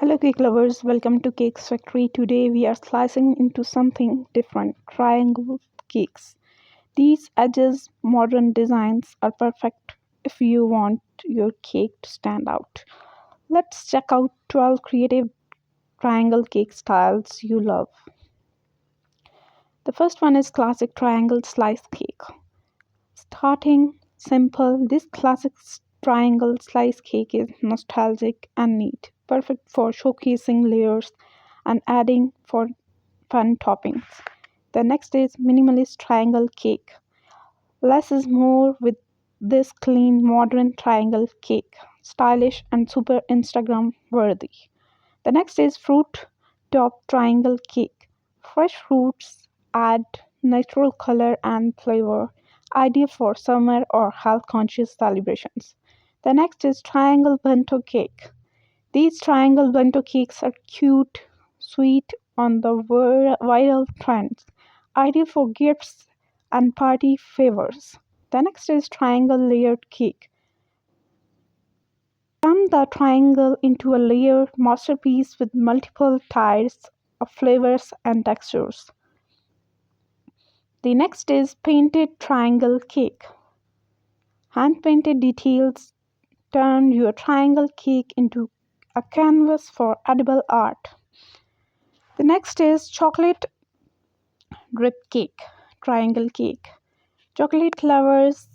Hello cake lovers, welcome to Cakes Factory. Today we are slicing into something different, triangle cakes. These edges modern designs are perfect if you want your cake to stand out. Let's check out 12 creative triangle cake styles you love. The first one is classic triangle slice cake. Starting simple, this classic triangle slice cake is nostalgic and neat, perfect for showcasing layers and adding for fun toppings. The next is minimalist triangle cake. Less is more with this clean modern triangle cake, stylish and super Instagram worthy. The next is fruit top triangle cake. Fresh fruits add natural color and flavor, ideal for summer or health conscious celebrations. The next is triangle bento cake. These triangle bento cakes are cute, sweet on the viral trends, ideal for gifts and party favors. The next is triangle layered cake. Turn the triangle into a layered masterpiece with multiple tiers of flavors and textures. The next is painted triangle cake. Hand painted details turn your triangle cake into a canvas for edible art. The next is chocolate drip cake, triangle cake. Chocolate lovers,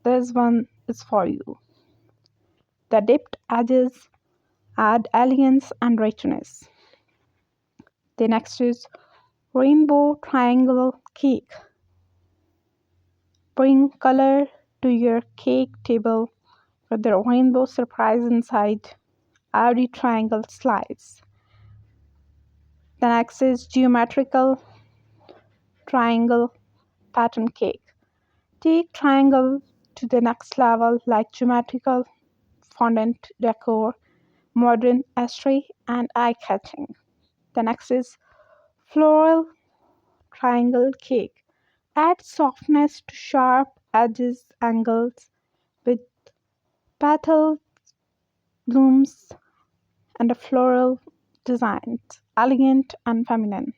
this one is for you. The dipped edges add elegance and richness. The next is rainbow triangle cake. Bring color to your cake table with the rainbow surprise inside every triangle slice. The next is geometrical triangle pattern cake. Take triangle to the next level like geometrical fondant decor, modern aesthetic, and eye-catching. The next is floral triangle cake. Add softness to sharp edges angles with petal blooms and a floral designs, elegant and feminine.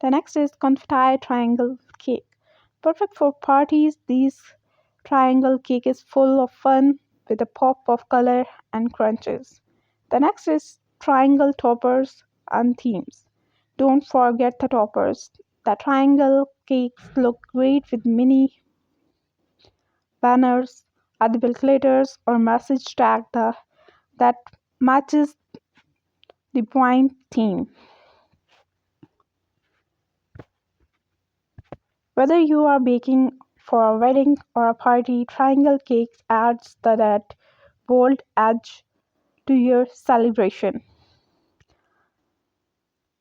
The next is confetti triangle cake. Perfect for parties, this triangle cake is full of fun with a pop of color and crunches. The next is triangle toppers and themes. Don't forget the toppers. The triangle cakes look great with mini banners, edible glitters, or message tag that matches the point theme. Whether you are baking for a wedding or a party, triangle cake adds that bold edge to your celebration.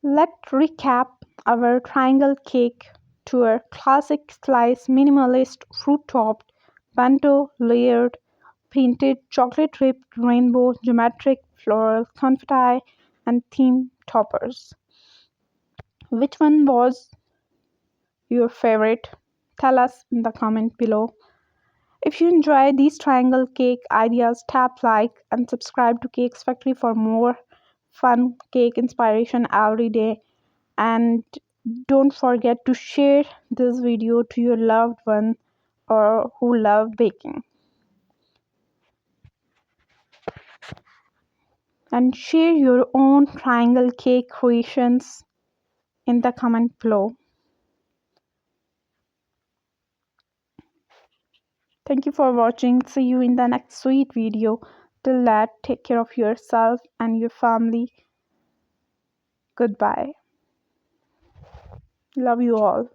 Let's recap our triangle cake tour. Classic slice, minimalist, fruit topped, bento layered, painted, chocolate dripped, rainbow, geometric, floral, confetti, and theme toppers. Which one was your favorite? Tell us in the comment below. If you enjoy these triangle cake ideas, tap like and subscribe to Cakes Factory for more fun cake inspiration every day. And don't forget to share this video to your loved one or who love baking. And share your own triangle cake creations in the comment below. Thank you for watching. See you in the next sweet video. Till that, take care of yourself and your family. Goodbye. Love you all.